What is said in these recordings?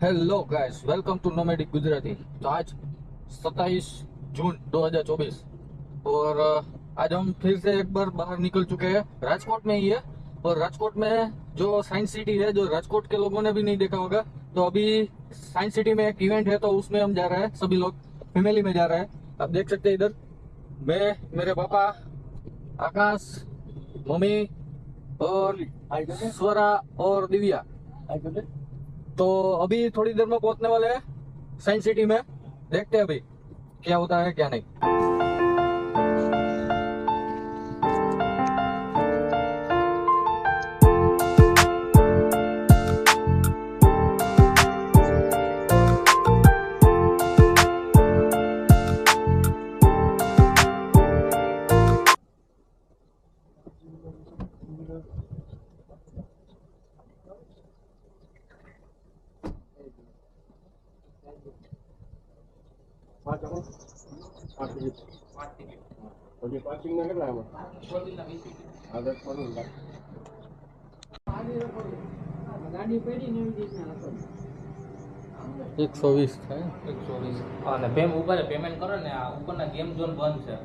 Hello guys, welcome to nomadic Gujarati. तो आज 27 जून 2024 और आज हम फिर से एक बार बाहर निकल चुके हैं। राजकोट में ही है और राजकोट में जो साइंस सिटी है, जो राजकोट के लोगों ने भी नहीं देखा होगा, तो अभी साइंस सिटी में एक इवेंट है, तो उसमें हम जा रहे हैं। सभी लोग फैमिली में जा रहे हैं। आप देख सकते हैं इधर मैं, मेरे पापा, आकाश, मम्मी और स्वरा और दिव्या। तो अभी थोड़ी देर में पहुंचने वाले हैं साइंस सिटी में। देखते हैं अभी क्या होता है क्या नहीं। पार्किंग કેટલા આમાં આગળ થોડું ગાડી પડી ને એવી રીતના હતો 120 થાય 120 અને ઉપર પેમેન્ટ કરો ને આ ઉપરના ગેમ ઝોન બંધ છે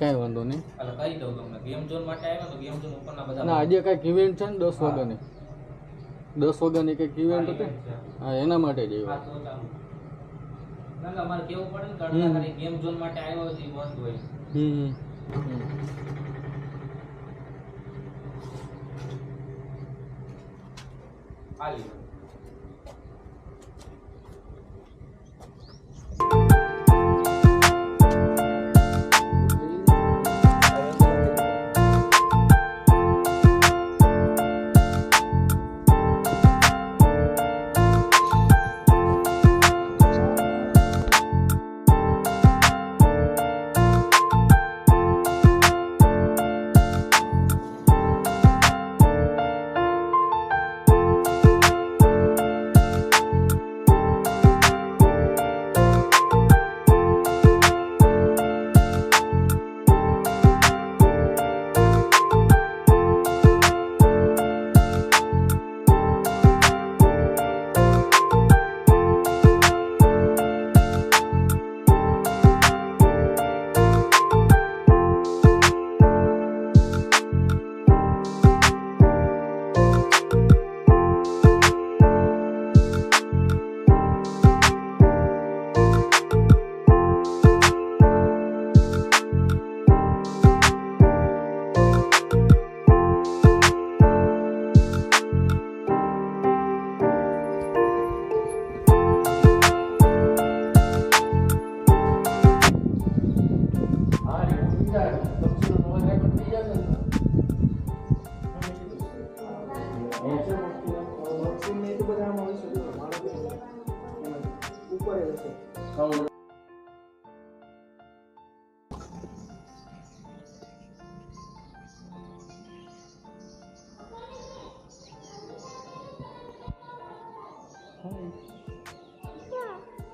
કઈ વાંધો નહીં। એટલે કહી દઉં તમને ગેમ ઝોન માટે આવ્યા તો ગેમ ઝોન ઉપરના બધા ના, આજે કઈક ઇવેન્ટ છે ને 10 વાગ્યાની 10 વાગ્યાની કઈક ઇવેન્ટ હતી। હા, એના માટે જ હા આવ્યો। તો ચાલુ ના અમારે કેવું પડે ને કરતા ખાલી ગેમ ઝોન માટે આવ્યો છે બંધ હોય ખાલી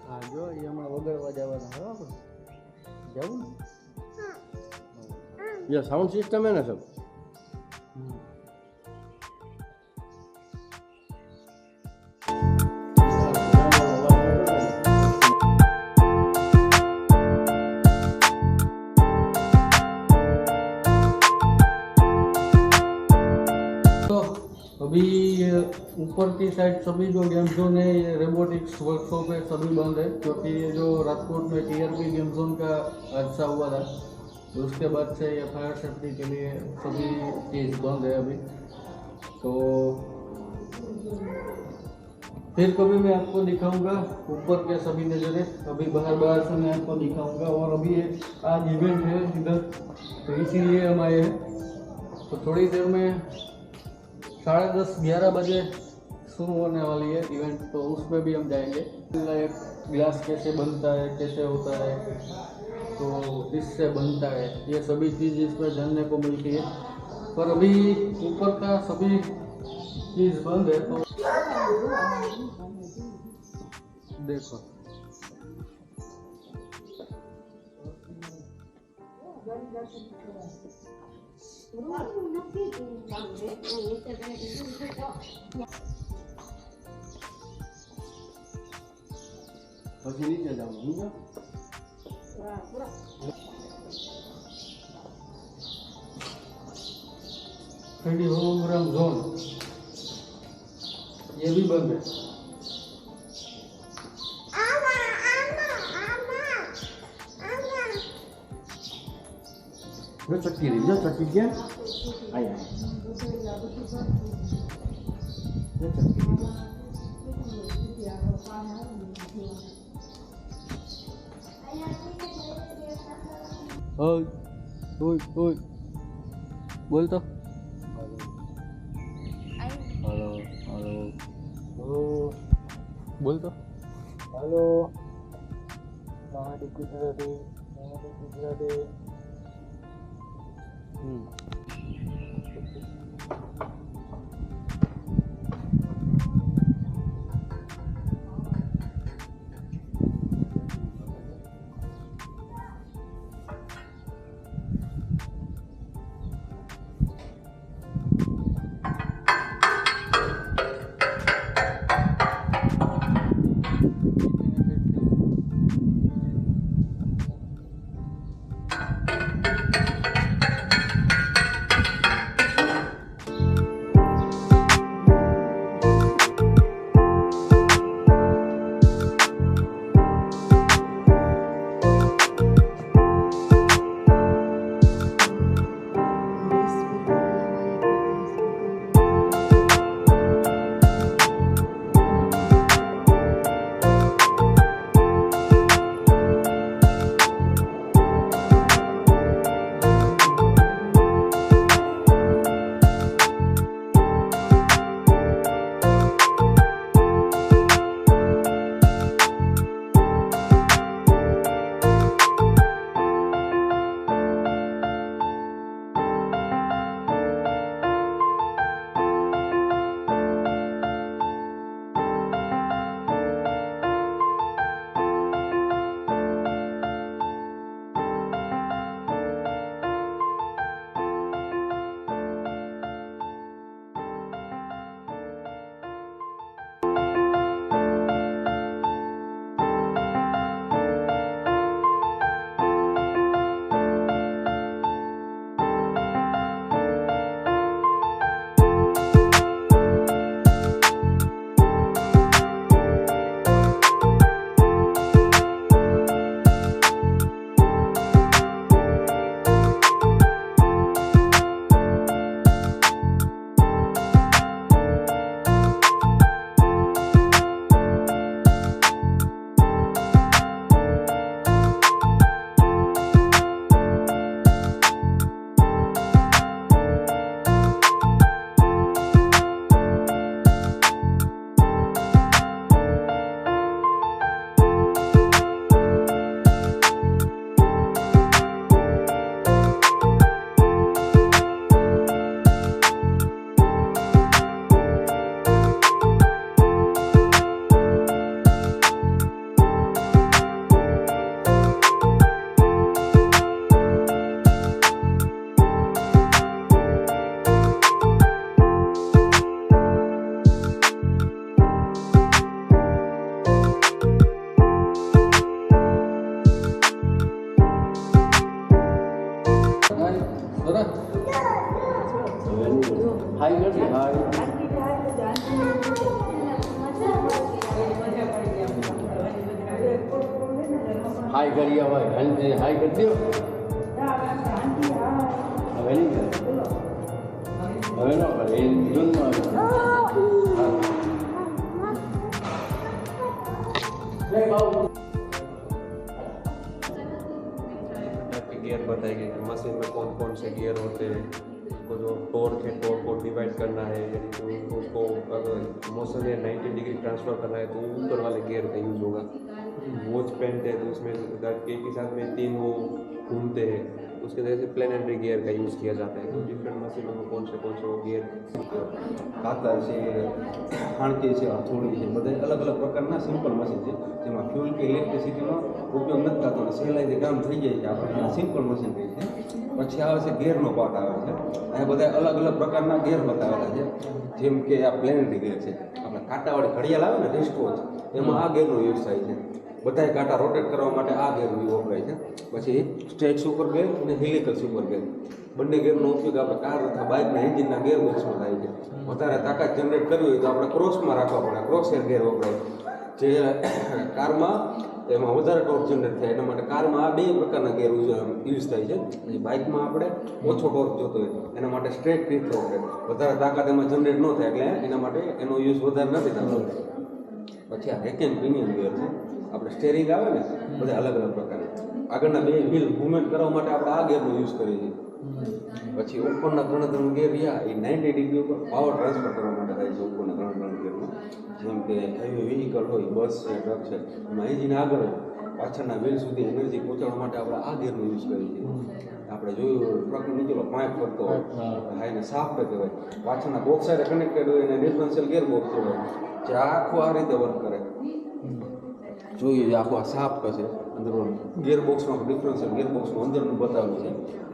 હા જો એ હમણાં વગાડવા જવાના હો આપણે જવું ને। ये साउंड सिस्टम है ना सब तो अभी ऊपर की साइड सभी जो गेम जोन है, ये रोबोटिक्स वर्कशॉप है, सभी बंद है क्योंकि ये जो राजकोट में टीआरपी गेम जोन का हादसा हुआ था, तो उसके बाद से ये फायर सेफ्टी के लिए सभी चीज़ बंद है अभी। तो फिर कभी मैं आपको दिखाऊंगा ऊपर के सभी नज़ारे। अभी बाहर से मैं आपको दिखाऊंगा। और अभी आज इवेंट है इधर, तो इसीलिए हम आए हैं। तो थोड़ी देर में 10:30-11 बजे शुरू होने वाली है इवेंट, तो उसमें भी हम जाएंगे। एक ग्लास कैसे बनता है, कैसे होता है, तो इससे बनता है, ये सभी चीज़ इसमें जानने को मिलती है। पर अभी ऊपर का सभी चीज़ बंद है। तो देखो પછી નીચે જાવ સમજો. थ्री होलोग्राम जोन ये भी बंद है। જો ચક્કી રહી, જો ચક્કી ક્યાં આયા જો ચક્કી રહી. ओए ओए ओए बोल तो हेलो हेलो हेलो बोल तो हेलो गुजराती गुजराती હાઈ નથી હાઈ હાઈ કરી હવે હાઈ કરી દો હવે નહીં કરે હવે ન કરે એ જૂનમાં गियर बताएगी कि मशीन में कौन कौन से गियर होते हैं, उसको जो टॉर्क है टॉर्क को डिवाइड करना है, यानी कि उसको अगर मोशन या 90 डिग्री ट्रांसफ़र करना है तो ऊपर वाले गियर का यूज़ होगा। वॉच पहनते हैं तो उसमें एक ही साथ में 3 वो घूमते हैं, उसके वजह से प्लेनेटरी गियर का यूज़ किया जाता है। तो डिफरेंट मशीनों में कौन से वो गियर કાતર છે હાણકી છે હથોડી છે બધા અલગ અલગ પ્રકારના સિમ્પલ મશીન છે જેમાં ફ્યુલ કે ઇલેક્ટ્રિસિટીનો ઉપયોગ નથી થતો અને સહેલાઈથી કામ થઈ જાય છે આપણે સિમ્પલ મશીન કહે છે। પછી આવે છે ગેરનો પાર્ટ આવે છે અહીંયા બધા અલગ અલગ પ્રકારના ગેર બતાવેલા છે જેમ કે આ પ્લેનેટરી ગેર છે આપણે કાંટાવાળી ઘડિયાળ આવે ને રિસ્ટવોચ એમાં આ ગેરનો યુઝ થાય છે। બધાય કાંટા રોટેટ કરવા માટે આ ગેર વપરાય છે. પછી સ્ટ્રેટ સુપર ગેર અને હેલિકલ સુપર ગેર બંને ગેરનો ઉપયોગ આપણે કાર અથવા બાઇકના એન્જિનના ગેર બોક્સમાં થાય છે. વધારે તાકાત જનરેટ કરવી હોય તો આપણે ક્રોસમાં રાખવા પડે, ક્રોસ એર ગેર વપરાય. જે કારમાં એમાં વધારે ટોર્ક જનરેટ થાય એના માટે કારમાં આ બે પ્રકારના ગેર યુઝ થાય છે. અને બાઇકમાં આપણે ઓછો ટોર્ક જોતો હોય એના માટે સ્ટ્રેટ પીક વપરાય, વધારે તાકાત એમાં જનરેટ ન થાય એટલે એના માટે એનો યુઝ વધારે નથી થતો. પછી આ રેક એન્ડ પિનિયન ગેર છે. આપણે સ્ટેરિંગ આવે ને બધા અલગ અલગ પ્રકારના, આગળના બે વ્હીલ મૂવમેન્ટ કરવા માટે આપણે આ ગેરનો યુઝ કરીએ છીએ. પછી ઉપરના ત્રણ ગેર રહ્યા એ 90 ડિગ્રી ઉપર પાવર ટ્રાન્સફર કરવા માટે થાય છે. ઉપરના ત્રણ ગેરમાં જેમ કે હેવી વ્હીકલ હોય, બસ છે, ટ્રક છે, એમાં એન્જિન આગળ હોય, પાછળના વ્હીલ સુધી એનર્જી પહોંચાડવા માટે આપણે આ ગેરનો યુઝ કરીએ છીએ. આપણે જોયું ટ્રક નીચેલો પાઇપ ફરતો હોય હા એને સાફ કહેવાય. પાછળના બોક્સ સાથે કનેક્ટેડ હોય એને ડિફરન્શિયલ ગેર બોક્સ કહેવાય, જે આખું આ રીતે વર્ક કરે. જોઈએ જે આખું આ સાફ છે અંદર ગેરબોક્સમાં ડિફરન્શિયલ ગેરબોક્સનું અંદરનું બતાવેલું છે.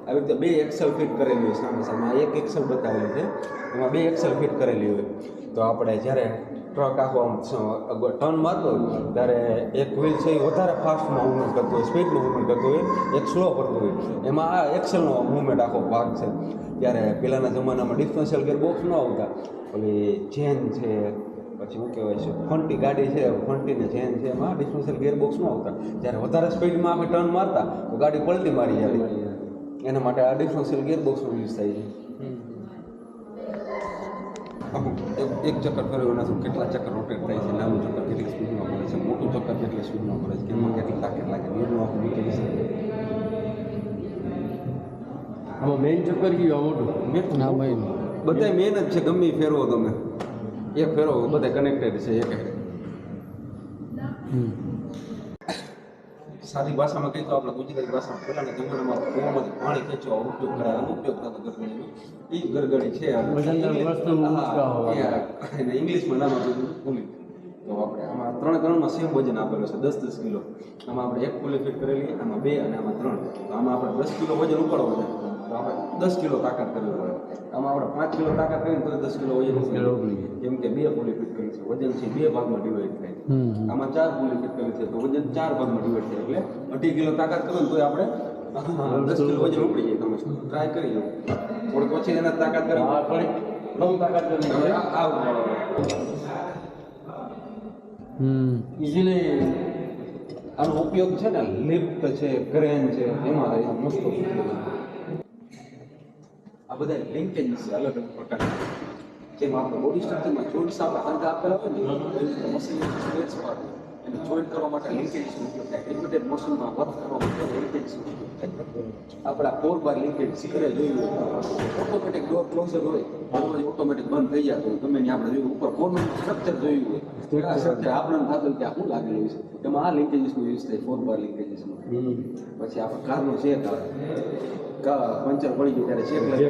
આવી રીતે બે એક્સેલ ફિટ કરેલી હોય સામે સામે, આ એક એક્સેલ બતાવેલી છે એમાં બે એક્સેલ ફિટ કરેલી હોય. તો આપણે જ્યારે ટ્રક આખો આમ ટર્ન મારતો હોય ત્યારે એક વ્હીલ છે એ વધારે ફાસ્ટમાં મૂવમેન્ટ કરતો હોય, સ્પીડમાં મૂવમેન્ટ કરતો હોય, એક સ્લો કરતો હોય. એમાં આ એક્સેલનો મૂવમેન્ટ આખો ભાગ છે. ત્યારે પહેલાંના જમાનામાં ડિફરન્શિયલ ગેરબોક્સ ન આવતા, ઓલી ચેન છે, પછી શું કહેવાય છે ફંટી ગાડી છે, ફંટીને ચેન છે, એમાં ડિફરન્શિયલ ગેરબોક્સ ન આવતા. જ્યારે વધારે સ્પીડમાં આપણે ટર્ન મારતા તો ગાડી પલટી મારી જાય. એના માટે આ ડિફરન્શિયલ ગેરબોક્સનો યુઝ થાય છે. એક ચક્કર ફેરવ્યો એનાથી કેટલા ચક્કર રોટેટ થાય છે, નાનું ચક્કર કેટલી સ્પીડમાં ફરે છે, મોટું ચક્કર કેટલી સ્પીડમાં ફરે છે, એમાં કેટલી તાકાત લાગે ગેરનું આખું ડિટેલ્સ. આમાં મેઇન ચક્કર કયું મોટું? બધા મેન જ છે, ગમે એ ફેરવો તમે એક ફેરવો બધા કનેક્ટેડ છે. એક સાદી ભાષામાં કહીએ તો આપણે ગુજરાતી ભાષામાં પહેલાના જમાનામાં કૂવામાંથી પાણી ખેંચવા ઉપયોગ કરાયો, ઉપયોગ થતો ગરગડીનો એ જ ગરગડી છે. એને ઇંગ્લિશમાં નામ આપેલું પુલી. તો આપણે આમાં ત્રણમાં સેમ વજન આપેલો છે 10-10 કિલો. આમાં આપણે એક પુલી ફિટ કરેલી, આમાં 2 અને આમાં 3. તો આમાં આપણે 10 કિલો વજન ઉપાડવો છે તો આપણે 10 કિલો તાકાત કરવી પડે. આમાં આપણે 5 કિલો તાકાત કરીએ તો 10 કિલો વજન કેમ કે 2 પુલી ફિટ કરી છે, વજન છે 2 ભાગમાં ડિવાઈડ થાય. આમાં 4 પુલી ફિટ કરી છે તો વજન 4 ભાગમાં ડિવાઈડ થાય એટલે 2.5 કિલો તાકાત કરો ને તો આપણે 10 કિલો વજન ઉપડી જાય. તમે ટ્રાય કરી લો થોડીક પછી એના તાકાત કરી તાકાત કરી ઇઝીલી. આનો ઉપયોગ છે ને લિફ્ટ છે, ક્રેન છે, એમાં થાય મોસ્ટ ઓફ. આ બધા લિંકેજીસ છે અલગ અલગ પ્રકારના. જેમ આપણે બોડી સ્ટ્રક્ચરમાં જોઈન્ટ્સ આપણે અંદા આપેલા હોય ને મશીન સ્પેસ પાર્ટ એને જોઈન્ટ કરવા માટે લિંકેજીસનો ઉપયોગ થાય. રિપીટેડ મોશનમાં વર્ક કરવા માટે લિંકેજીસનો ઉપયોગ થાય. આપણા 4 બાર લિંકેજીસ કરે જોયું ઓટોમેટિક ડોર ક્લોઝર હોય દરવાજો ઓટોમેટિક બંધ થઈ જતો હોય. ગમે ને આપણે જોયું ઉપર કોર્નરનું સ્ટ્રક્ચર જોયું હોય આ સ્ટ્રક્ચર આપણને થતું કે આ શું લાગેલું છે એમાં આ લિંકેજીસનો યુઝ થાય 4 બાર લિંકેજીસનો. પછી આપણે કારનો ચેક આવે, પંચર પડી ગયું ત્યારે ચેક લાગે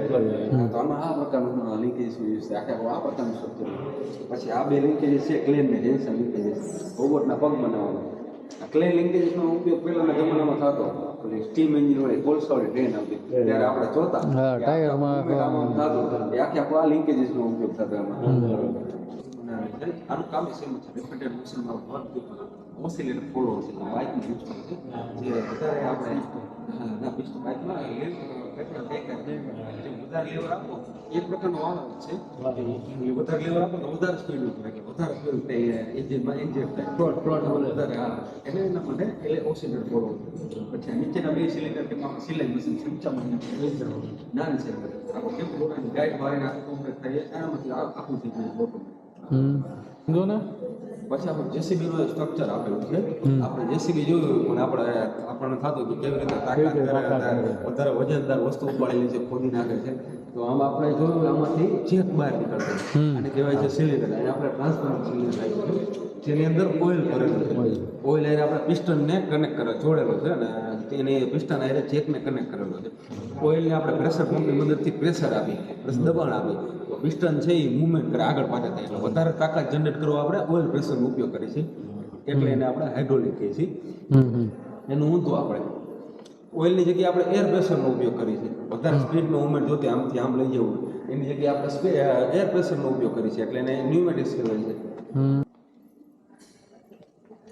તો આમાં આ પ્રકારનું લિંકેજીસનો યુઝ થાય. આખા આ પ્રકારનું સ્ટ્રક્ચર. પછી આ બે લિંકેજીસ છે ક્લેન ને જેન્સન લિંકેજીસ, રોબોટના પગ બનાવવાનો. આ ક્લેન લિંકેજીસનો ઉપયોગ પહેલાના જમાનામાં થતો. સ્ટીમ એન્જિન હોય, કોલસાવાળી ટ્રેન આવતી ત્યારે આપણે જોતા ટાયરમાં થતું એ આખા આ લિંકેજીસનો ઉપયોગ થતો એમાં. આનું કામ સેમ છે. રિપીટેડ મોશનમાં વર્ક ઓસિલેટર ફોલો છે બાઇકનું યુઝ કરે છે જે વધારે આપણે પિસ્ટન બાઇકમાં પેટ્રોલ વધારે લેવર આપો એક પ્રકારનો વાળો છે. વધારે લેવર આપો તો વધારે સ્પીડ ઉપર વધારે સ્પીડ એન્જિનમાં ઇન્જેક્ટ થાય વધારે એટલે એના માટે એટલે ઓસિલેટર ફોલો. પછી નીચેના 2 સિલિન્ડર કે સિલાઈ મશીન ઊંચા મશીન નાની છે આપણે કેમ લોકોની ગાઈડ મારીને આખું કોમ્પ્લેટ થાય એનામાંથી આખું થઈ જાય લોકો. પછી આપણે જેસીબી નું સ્ટ્રક્ચર આપેલું છે. આપણે જેસીબી જોયું પણ આપણને થતું કે કેવી રીતે તાકાત વધારે વજનદાર વસ્તુ ઉપાડેલી છે, ખોદી નાખે છે. તો આમાં આપણે જોયું આમાંથી ચેક બહાર નીકળતો અને કહેવાય છે સિલિન્ડર. અને આપણે ટ્રાન્સફરર સિલિન્ડર આપ્યું છે જેની અંદર ઓઇલ ભરેલું છે. ઓઇલ એને આપણે પિસ્ટનને કનેક્ટ કરે જોડેલો છે અને તેની પિસ્ટન આરે ચેકને કનેક્ટ કરેલો છે. ઓઇલને આપણે પ્રેશર પંપની મદદથી પ્રેશર આપી દબાણ આપી તો પિસ્ટન છે એ મુવમેન્ટ કરે આગળ પાછળ થાય. એટલે વધારે તાકાત જનરેટ કરવા આપણે ઓઇલ પ્રેશરનો ઉપયોગ કરીએ છીએ એટલે એને આપણે હાઇડ્રોલિક કહીએ છીએ. એનું ઊંધું આપણે ઓઇલની જગ્યાએ આપણે એર પ્રેશરનો ઉપયોગ કરીએ છીએ. વધારે સ્પીડનો મુવમેન્ટ જોતે આમથી આમ લઈ જવું એની જગ્યાએ આપણે એર પ્રેશરનો ઉપયોગ કરીએ છીએ એટલે એને ન્યુમેટિક્સ કહેવાય છે.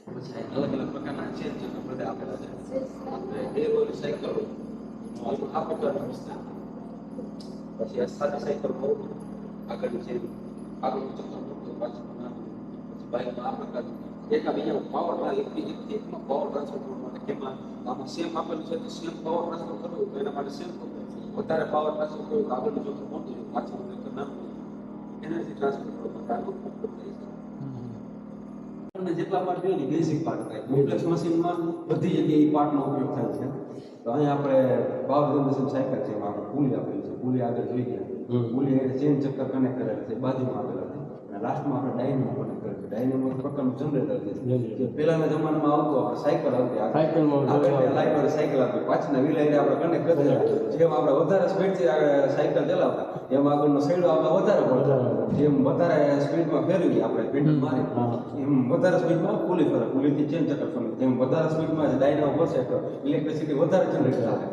પછી અલગ અલગ પ્રકારના ગેરવાળી સાયકલ હોય એમાં આ પ્રકારનો વિસ્તાર. પછી આ સાદી સાયકલ બહુ આગળ છે, આગળ પાછળ પછી બાઇકમાં આ પ્રકારનું એકા બીજા પાવરમાં એકમાં પાવર ટ્રાન્સફર કરવા માટે એમાં આમાં સેમ આપેલું છે તો સેમ પાવર ટ્રાન્સફર કરવું તો એના માટે સેમ વધારે પાવર ટ્રાન્સફર કરવું તો આગળનું જોખમ મોટું છે, પાછળનું જોખમ નાનું એનર્જી ટ્રાન્સફર કરવા માટે આગળ ઉપયોગ થાય છે. અને જેટલા પાર્ટ જોઈએ ને બેઝિક પાર્ટ થાય. કોમ્પ્લેક્સ મશીનમાં બધી જગ્યાએ પાર્ટનો ઉપયોગ થાય છે. તો અહીંયા આપણે પાવર જનરેશન સાયકલ છે, એમાં આપણે પુલી આપેલી છે, પુલી આગળ જોઈ ગયા, પુલી એટલે ચેન ચક્કર કનેક્ટ કરેલા છે, બાજુમાં આપેલા છે. અને લાસ્ટમાં આપણે ડાયનેમો કનેક્ટ કરેલું છે. ડાયનેમો એક પ્રકારનું જનરેટર છે જે પહેલાના જમાનામાં આવતો, આપણે સાયકલ આવતી, આગળ લાઇટ સાયકલ આવતી, પાછળના વ્હીલ આપણે કનેક્ટ કરી, જેમ આપણે વધારે સ્પીડથી સાયકલ ચલાવતા એમ આગળનો સાઈડો આપણે વધારે પડતા, જેમ વધારે સ્પીડમાં ફેરવી આપણે પેન્ડલ મારી એમ વધારે સ્પીડમાં પુલી ફરે, પુલીથી ચેન ચક્કર ફરે, જેમ વધારે સ્પીડમાં ડાયનેમો ફરશે તો ઇલેક્ટ્રિસિટી વધારે જનરેટ થાય.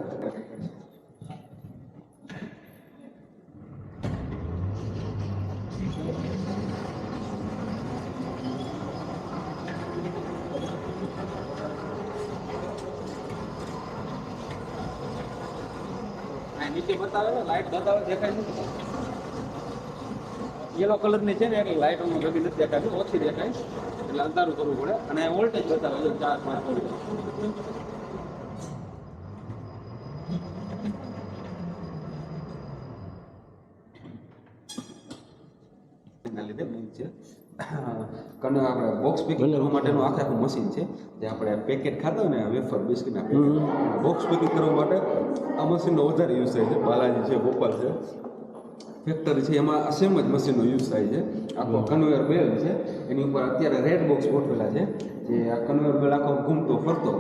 નીચે બતાવે ને લાઈટ બતાવે દેખાય નથી, યલો કલરની છે ને એટલે લાઈટ બધી નથી દેખાતી, ઓછી દેખાય એટલે અંધારું કરવું પડે. અને વોલ્ટેજ બતાવે છે 4-5 વોલ્ટ. એના લીધે મેઇન છે કને આપણે બોક્સ પેકિંગ કરવા માટેનું આખું મશીન છે જે આપણે પેકેટ ખાતા હોય ને વેફર બિસ્કિટના પેકેટ, બોક્સ પેકિંગ કરવા માટે આ મશીનનો વધારે યુઝ થાય છે. બાલાજી છે, ગોપાલ છે, ફેક્ટરી છે, એમાં સેમ જ મશીનનો યુઝ થાય છે. આખો કન્વેયર બેલ્ટ છે, એની ઉપર અત્યારે રેડ બોક્સ ગોઠવેલા છે જે આ કન્વેયર બેલ્ટ આખો ઘૂમતો ફરતો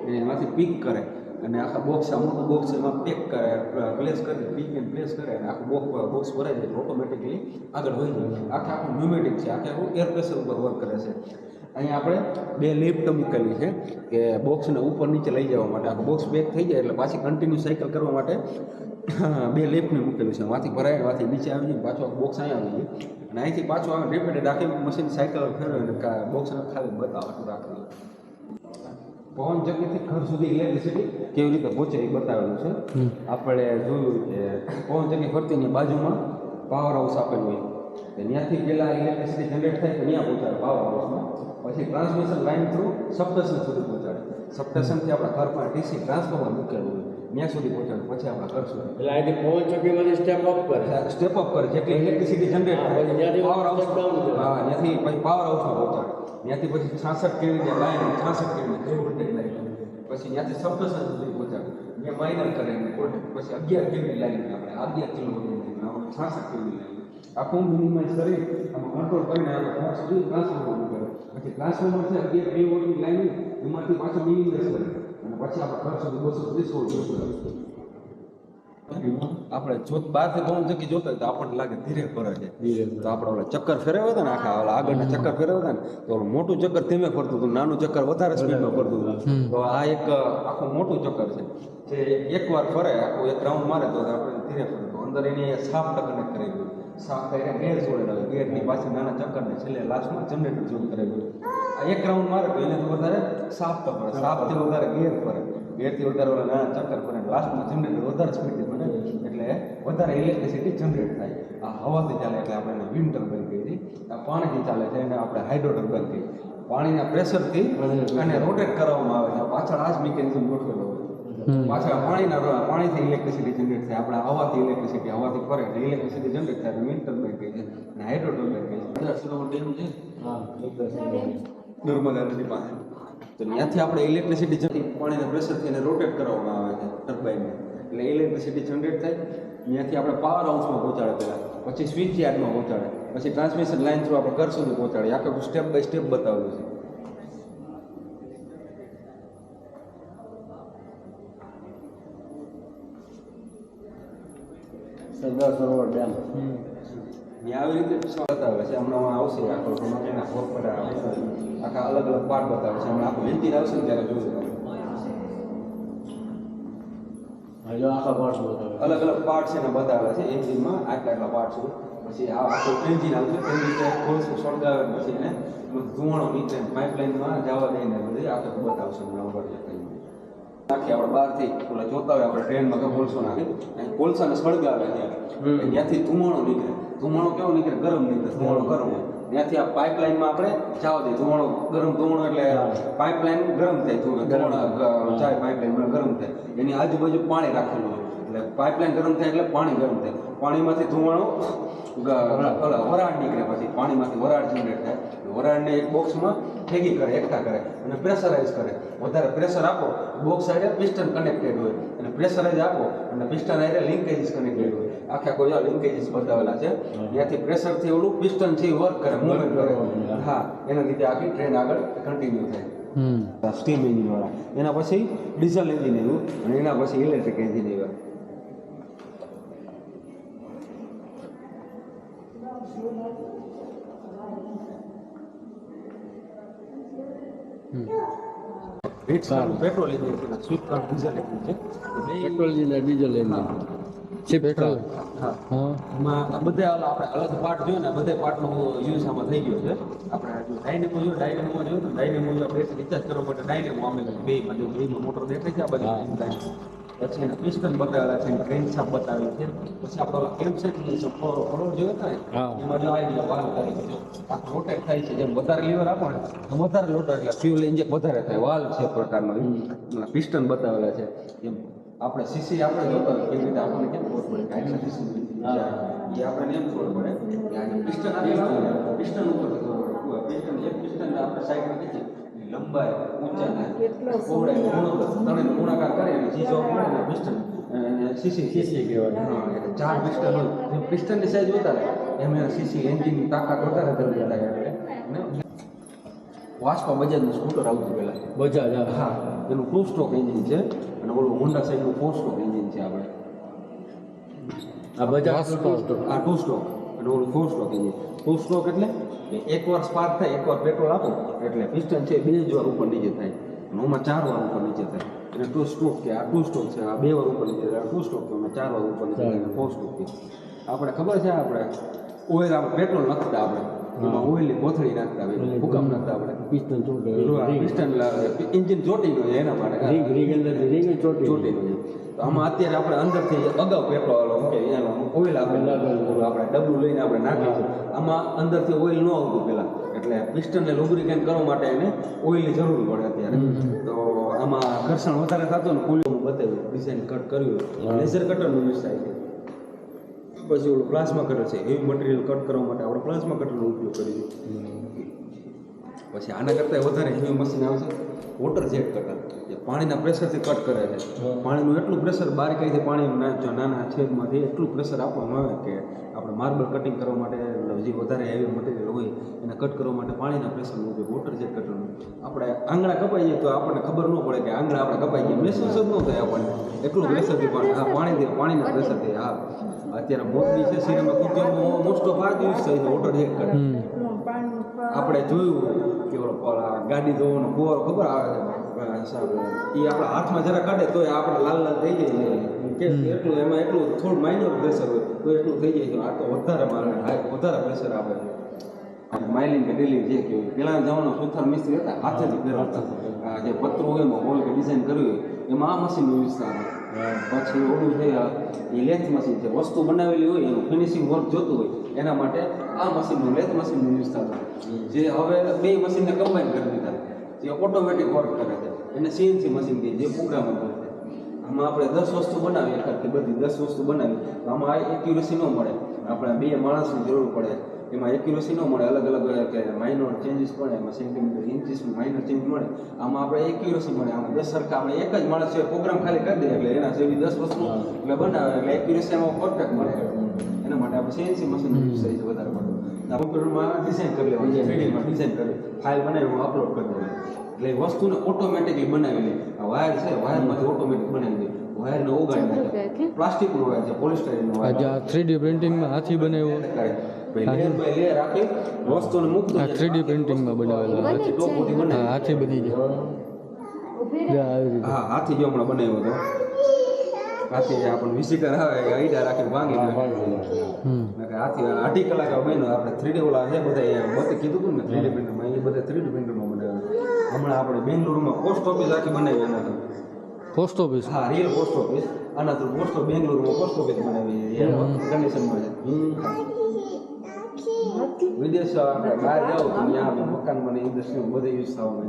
એમાંથી પીક કરે અને આખા બોક્સ, આ મોટું બોક્સ એમાં પેક કરે, પ્લેસ કરે, પીક એન્ડ પ્લેસ કરે અને આખું બોક્સ ભરાઈ જાય ઓટોમેટિકલી આગળ વધી જાય. આખું ન્યુમેટિક છે, આખું એર પ્રેશર ઉપર વર્ક કરે છે. અહીંયા આપણે 2 લિફ્ટ મૂકેલી છે કે બોક્સને ઉપર નીચે લઈ જવા માટે. આખું બોક્સ પેક થઈ જાય એટલે પાછી કન્ટિન્યુ સાયકલ કરવા માટે 2 લિફ્ટને મૂકેલું છે. માંથી ભરાય, માંથી નીચે આવી જાય, પાછો બોક્સ અહીંયા આવી જાય અને અહીંથી પાછું આવે રિપીટેડ આખી મશીન સાયકલ ફેરવે અને બોક્સને ખાલી બતાવવાનું રાખેલું. પવન ચક્કીથી ઘર સુધી ઇલેક્ટ્રિસિટી કેવી રીતે પહોંચે એ બતાવેલું છે. આપણે જોયું કે પવન ચક્કી ફરતીની બાજુમાં પાવર હાઉસ આપેલું હોય, ત્યાંથી પહેલાં ઇલેક્ટ્રિસિટી જનરેટ થાય તો ત્યાં પહોંચાડે પાવર હાઉસમાં, પછી ટ્રાન્સમિશન લાઇન થ્રુ સબસ્ટેશન સુધી પહોંચાડે, સબસ્ટેશનથી આપણા ઘરમાં ડીસી ટ્રાન્સફોર્મર મૂકેલું હોય ત્યાં સુધી પહોંચાડે, પછી આપણા ઘર સુધી. એટલે અહીંથી પવન ચોકીમાંથી સ્ટેપ અપ કરે, જેટલી ઇલેક્ટ્રિસિટી જનરેટ થાય પાવર હાઉસ, હા ત્યાંથી પછી પાવર હાઉસમાં પહોંચાડે, ત્યાંથી પછી 66 કેવીની લાઈન, 66 કેવીની વોલ્ટેજ લાઈન, પછી ત્યાંથી સબસ્ટેશન સુધી પહોંચાડે, ત્યાં માઇનર કરે વોલ્ટેજ, પછી 11 કેવીની લાઈન આપણે 11 કિલોમીટર 66 કેવીની લાઈન આખું મિનિમાઇઝ કરી આમાં કંટ્રોલ કરીને આપણે ઘર સુધી ટ્રાન્સફોર્મર કરે. પછી ટ્રાન્સફોર્મર છે 11 વોલ્ટની લાઈન એમાંથી પાછું મિનિમાઇઝ કરે અને પછી આપણે ઘર સુધી 230 વોલ્ટ આપણે જો બહારથી પવન ચક્કી જોતા હોય તો આપણને લાગે ધીરે ફરે છે, તો આપણે ઓલા ચક્કર ફેરવ્યા હતા ને આખા ઓલા આગળના ચક્કર ફેરવ્યા હતા ને તો ઓલું મોટું ચક્કર ધીમે ફરતું હતું, નાનું ચક્કર વધારે સ્પીડમાં ફરતું હતું. તો આ એક આખું મોટું ચક્કર છે જે એકવાર ફરે, આખું એક રાઉન્ડ મારે તો આપણે ધીરે ફરે. તો અંદર એની સાફ કનેક્ટ કરેલું, સાફ કરીને ગેર જોડેલા હોય, ગેરની પાછળ નાના ચક્કરને છેલ્લે લાસ્ટમાં જનરેટર જોડ કરેલું. આ એક રાઉન્ડ મારે તો એને તો વધારે સાફ તો ફરે, સાફથી વધારે ગેર ફરે, ગેરથી વધારે ઓલા નાના ચક્કર ફરે, લાસ્ટમાં જનરેટર વધારે સ્પીડથી ફરે એટલે વધારે ઇલેક્ટ્રિસિટી જનરેટ થાય. આ હવાથી ચાલે એટલે આપણે એને વિન્ડ ટર્બાઇન કહીએ. આ પાણીથી ચાલે છે એને આપણે હાઇડ્રો ટર્બાઇન કહીએ. પાણીના પ્રેશરથી અને રોટેટ કરવામાં આવે છે. પાછળ આ જ મિકેનિઝમ ગોઠવેલો હોય, પાછળ પાણીથી ઇલેક્ટ્રિસિટી જનરેટ થાય, આપણે હવાથી ઇલેક્ટ્રિસિટી, હવાથી ફરે એટલે ઇલેક્ટ્રિસિટી જનરેટ થાય, વિન્ડ ટર્બાઇન કહીએ અને હાઇડ્રો ટર્બાઇન કહીએ. 10 કિલોવોટ ડેમ છે નર્મદા નદી પાસે, તો ત્યાંથી આપણે ઇલેક્ટ્રિસિટી પાણીના પ્રેશરથી એને રોટેટ કરવામાં આવે છે ટર્બાઇનને એટલે ઇલેક્ટ્રિસિટી જનરેટ થાય. ત્યાંથી આપણે પાવર હાઉસમાં પહોંચાડે પહેલાં, પછી સ્વિચ યાર્ડમાં પહોંચાડે, પછી ટ્રાન્સમિશન લાઇન થ્રુ આપણે ઘર સુધી પહોંચાડે. આખું સ્ટેપ બાય સ્ટેપ બતાવેલું છે. સરદાર સરોવર ડેમ આવી રીતે બતાવે છે. હમણાં આવશે આખો એના પર આખા અલગ અલગ પાર્ટ બતાવે છે. હમણાં આખું એન્જિન આવશે ને ત્યારે જોયું આખા પાર્ટ બતાવે, અલગ અલગ પાર્ટ છે ને બતાવે છે. એન્જિનમાં આટલા પાર્ટ છે. પછી આ આખું એન્જિન આવશે, એન્જિન કોલસું સળગાવે પછી એને ધુવાણો નીચે પાઇપલાઇનમાં જવા દઈને બધી આખું બતાવશે હમણાં ઉપર. નાખી આપણે બહારથી ઓલા જોતા હોય આપણે ટ્રેનમાં કે કોલસો નાખે અહીં કોલસાને સળગાવે ત્યાંથી ધુમાડો નીકળે. ધુમાડો કેવો નીકળે? ગરમ નીકળે. ધુમાડો ગરમ હોય ત્યાંથી આ પાઇપલાઇનમાં આપણે જવા દઈએ. ધુમાડો ગરમ ધુમાડો એટલે પાઇપલાઇન ગરમ થાય. ધુમાડો ચાય પાઇપલાઇન ગરમ થાય એની આજુબાજુ પાણી રાખેલું હોય એટલે પાઇપલાઇન ગરમ થાય એટલે પાણી ગરમ થાય. પાણીમાંથી ધુમાડો વરાળ નીકળે. પછી પાણીમાંથી વરાળ જનરેટ થાય. વરાળને એક બોક્સમાં ભેગી કરે, એકઠા કરે અને પ્રેશરાઇઝ કરે. વધારે પ્રેશર આપો બોક્સ સાથે પિસ્ટન કનેક્ટેડ હોય અને પ્રેશરાઇઝ આપો અને પિસ્ટન સાથે લિંકેજીસ કનેક્ટેડ હોય. આખા કોઈ લિંકેજીસ બતાવેલા છે. ત્યાંથી પ્રેશરથી ઓલું પિસ્ટન છે એ વર્ક કરે, મૂવમેન્ટ કરે. હા, એના લીધે આખી ટ્રેન આગળ કન્ટિન્યુ થાય. સ્ટીમ એન્જિન વાળા, એના પછી ડીઝલ એન્જિન આવ્યું અને એના પછી ઇલેક્ટ્રિક એન્જિન આવ્યા. પેટ્રોલ એન્જિન છે, સ્વિફ્ટ કાર ડીઝલ એન્જિન છે. પેટ્રોલ અને ડીઝલ એન્જિન છે. પેટ્રોલ હા, એમાં બધા આપણે અલગ પાર્ટ જોયો ને, બધા પાર્ટનો યુઝ આમાં થઈ ગયો છે. આપણે જો ડાયનેમો જોયું, ડાયનેમો જોયું તો ડાયનેમો બેટરી રિચાર્જ કરવા માટે ડાયનેમો અમે બેમાં મોટર દેખાય છે આ બધી. પછી એના પિસ્ટન બતાવેલા છે, ક્રેન્ક શાફ્ટ બતાવેલું છે. પછી આપણે ઓલા કેમ્પ સેટ ફોરવર્ડ જોયો હતા ને, એમાં જો આવી ગયો વાલ્વ કરી આખું રોટેટ થાય છે. જેમ વધારે લીવર આપો ને તો વધારે લોટર એટલે ફ્યુલ ઇન્જેક્ટ વધારે થાય. વાલ્વ છે પ્રકારનો, પિસ્ટન બતાવેલા છે. એમ આપણે સીસી આપણે જોતા હોય કેવી રીતે આપણને કેમ ખબર પડે કે આટલા સીસી એ આપણને એમ ખબર પડે કે આ પિસ્ટન આપેલા પિસ્ટન ઉપરથી ખબર પડે. પિસ્ટન એક પિસ્ટન આપણે સાઈડમાં કહીએ લંબાઈ, ઊંચાઈ, પહોળાઈ, ત્રણે ગુણાકાર કરે અને ચીજો પડે પિસ્ટન સીસી કહેવાય. હા, એટલે 4 પિસ્ટન હોય. જેમ પિસ્ટનની સાઈઝ વધારે એમ સીસી એન્જિનની તાકાત વધારે જરૂરી થાય. એટલે વાસ્પા બજાજનું સ્કૂટર આવતું પહેલાં બજાજ. હા, એનું 2 સ્ટ્રોક એન્જિન છે અને ઓલું હોન્ડા સાઈડનું 4 સ્ટ્રોક એન્જિન છે. આપણે આ બજાજ આ 2 સ્ટ્રોક અને ઓલું 4 સ્ટ્રોક એન્જિન. 2 સ્ટ્રોક એટલે એકવાર સ્પાર્ક થાય, એકવાર પેટ્રોલ આપો એટલે પિસ્ટન છે 2 જ વાર ઉપર નીચે થાય અને ઓમાં 4 વાર ઉપર નીચે થાય. એટલે 2 સ્ટ્રોક કે આ 2 સ્ટ્રોક છે, આ 2 વાર ઉપર નીચે થાય. 2 સ્ટ્રોક છે, 4 વાર ઉપર નીચે થાય. 4 સ્ટ્રોક છે. આપણે ખબર છે આપણે ઓઇલ આપણે પેટ્રોલ નાખતા, આપણે ઓઇલની કોથળી નાખતા, ભૂકંપ નાખતા, આપણે પિસ્ટન ચોટે, પિસ્ટન એન્જિન ચોટી ગયું એના માટે રીંગ ચોટી. ચોટી ગયું. તો આમાં અત્યારે આપણે અંદરથી અગાઉ પેટ્રોલ મૂકે ઓઇલ આપણે ડબલું લઈને આપણે નાખીએ છીએ. આમાં અંદરથી ઓઇલ ન આવતું પહેલાં, એટલે પિસ્ટનને લુબ્રિકેન્ટ કરવા માટે એને ઓઇલની જરૂર પડે અત્યારે. તો આમાં ઘર્ષણ વધારે થતું ને કુલિયું બતાવ્યું, ડિઝાઇન કટ કર્યું, લેઝર કટરનો યુઝ થાય છે. પછી ઓલું પ્લાઝમા કટર છે, હેવી મટીરિયલ કટ કરવા માટે આપણે પ્લાઝમા કટરનો ઉપયોગ કરીએ. પછી આના કરતાં વધારે હેવી મશીન આવે છે વોટર જેટ કટર, જે પાણીના પ્રેશરથી કટ કરે છે. પાણીનું એટલું પ્રેશર બારીકાઈથી પાણી નાના છેદમાંથી એટલું પ્રેશર આપવામાં આવે કે આપણે માર્બલ કટિંગ કરવા માટે જે વધારે હેવી મટીરિયલ હોય એને કટ કરવા માટે પાણીના પ્રેશરનો ઉપયોગ વોટર જેટ કટરનો. આપણે આંગળા કપાઈએ તો આપણને ખબર ન પડે કે આંગળા આપણે કપાઈ ગયા, મહેસૂસ જ ન થાય આપણને. એટલું પ્રેશરથી પાણીના પ્રેશરથી. હા, અત્યારે મોરબી છે સિનેમા ઉદ્યોગમાં મોસ્ટ ઓફ આ જ યુઝ થાય છે વોટર જેટ કટર. આપણે જોયું કે ગાડી ધોવાનો ફુવારો ખબર આવે છે, એ આપણા હાથમાં જરા કાઢે તો આપણે લાલ લાલ થઈ જાય કે એટલું એમાં એટલું થોડું માઇનર પ્રેશર હોય તો એટલું થઈ જાય છે. આ તો વધારે પ્રેશર આપે છે. માઇલિંગ કે ડ્રિલિંગ જે કહેવાય, પહેલાં જવાનો સુથાર મિસ્ત્રી હતા, હાથેથી ફેરવતા. જે પત્રો હોય એમાં હોલ કે ડિઝાઇન કર્યું હોય એમાં આ મશીનનો યુઝ થાય. પછી ઓલું છે એ લેથ મશીન છે, વસ્તુ બનાવેલી હોય એનું ફિનિશિંગ વર્ક જોતું હોય એના માટે આ મશીનનું લેથ મશીનનો યુઝ થતો. જે હવે 2 મશીનને કમ્બાઈન કરી દીધા, જે ઓટોમેટિક વર્ક કરે છે એને સીએનસી મશીન કહીએ, જે પ્રોગ્રામ કરે છે. આમાં આપણે 10 વસ્તુ બનાવીએ, એકાદથી બધી 10 વસ્તુ બનાવી તો આમાં એક્યુરેસી ન મળે. આપણે 2 માણસની જરૂર પડે, એમાં એક્યુરેસી ન મળે. અલગ અલગ કે માઇનોર ચેન્જીસ પડે, એમાં સેન્ટીમીટર ઇન્ચીસનું માઇનર ચેન્જ મળે. આમાં આપણે એક્યુરેસી મળે. આમાં 10 સરખા આપણે એક જ માણસ છે પ્રોગ્રામ ખાલી કરી દઈએ એટલે એના જેવી 10 વસ્તુ એટલે બનાવે એટલે એક્યુરેસી એમાં પરફેક્ટ મળે. એના માટે આપણે સીએનસી મશીન યુઝ થાય છે વધારે પડતું. કોમ્પ્યુટરમાં ડિઝાઇન કરી લેવાનું, 3Dમાં ડિઝાઇન કરી ફાઇલ બનાવી અપલોડ કરી દેવાની એટલે એ વસ્તુને ઓટોમેટિકલી બનાવી લે. આ વાયર છે, વાયરમાંથી ઓટોમેટિક બનાવી દે. વાયરને ઓગાળી નાખે. પ્લાસ્ટિકનું વાયર છે, પોલિસ્ટરીનનું વાયર. 3D પ્રિન્ટિંગમાં હાથી બનાવ્યો, લેયર બાય લેયર આખી વસ્તુને મૂકતું. 3D પ્રિન્ટિંગમાં બનાવેલા હાથી બની જાય. હા, હાથી જો હમણાં બનાવ્યો હતો. હાથી જે આપણને વિઝિટર આવે આઈડા રાખીને ભાંગી નાખે. હાથી 8 કલાક બન્યો. આપણે 3D ઓલા છે બધા બતે કીધું હતું ને 3D પ્રિન્ટરમાં, એ બધા 3D પ્રિન્ટરમાં બનાવ્યા. હમણાં આપણે બેંગ્લોરમાં પોસ્ટ ઓફિસ આખી બનાવી એનાથી પોસ્ટ ઓફિસ હા રિયલ પોસ્ટ ઓફિસ આના તો પોસ્ટ ઓફ બેંગ્લોરમાં પોસ્ટ ઓફિસ બનાવી છે કન્ડિશનમાં છે વિદેશ આપણે બહાર જાઓ તો ત્યાં મકાન મને ઇન્ડસ્ટ્રી બધે યુઝ થવાનું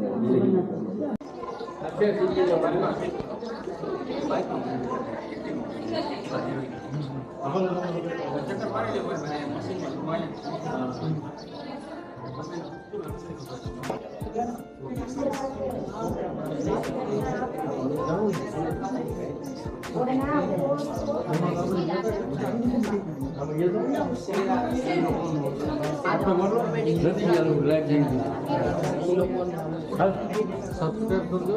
સબસ્ક્રાઇબ કરજો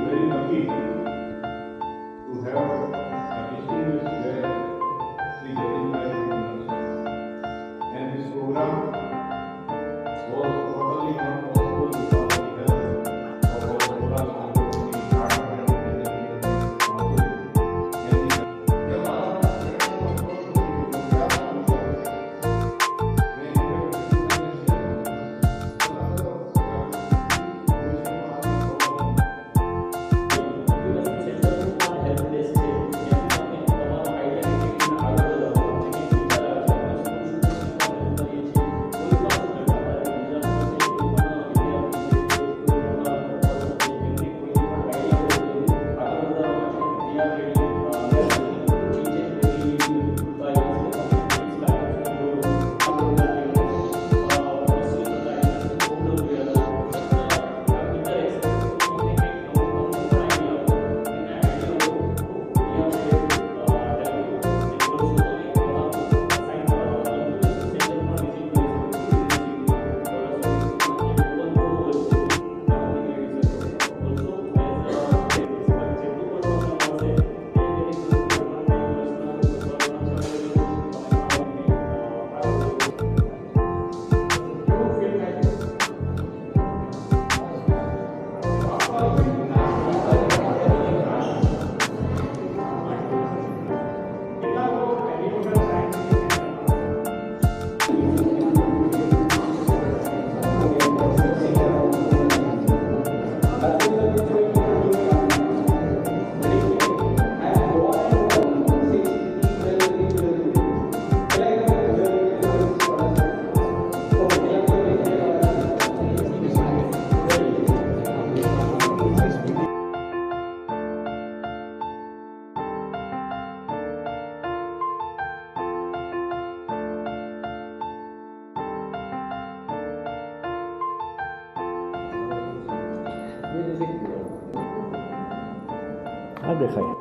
very lucky to have a distinguished guest, Sri Jatinbhai Naqshbandi. And this program was totally not possible without the help of our Bhola Sangam, the Art and Engineering Council. આ દેખાય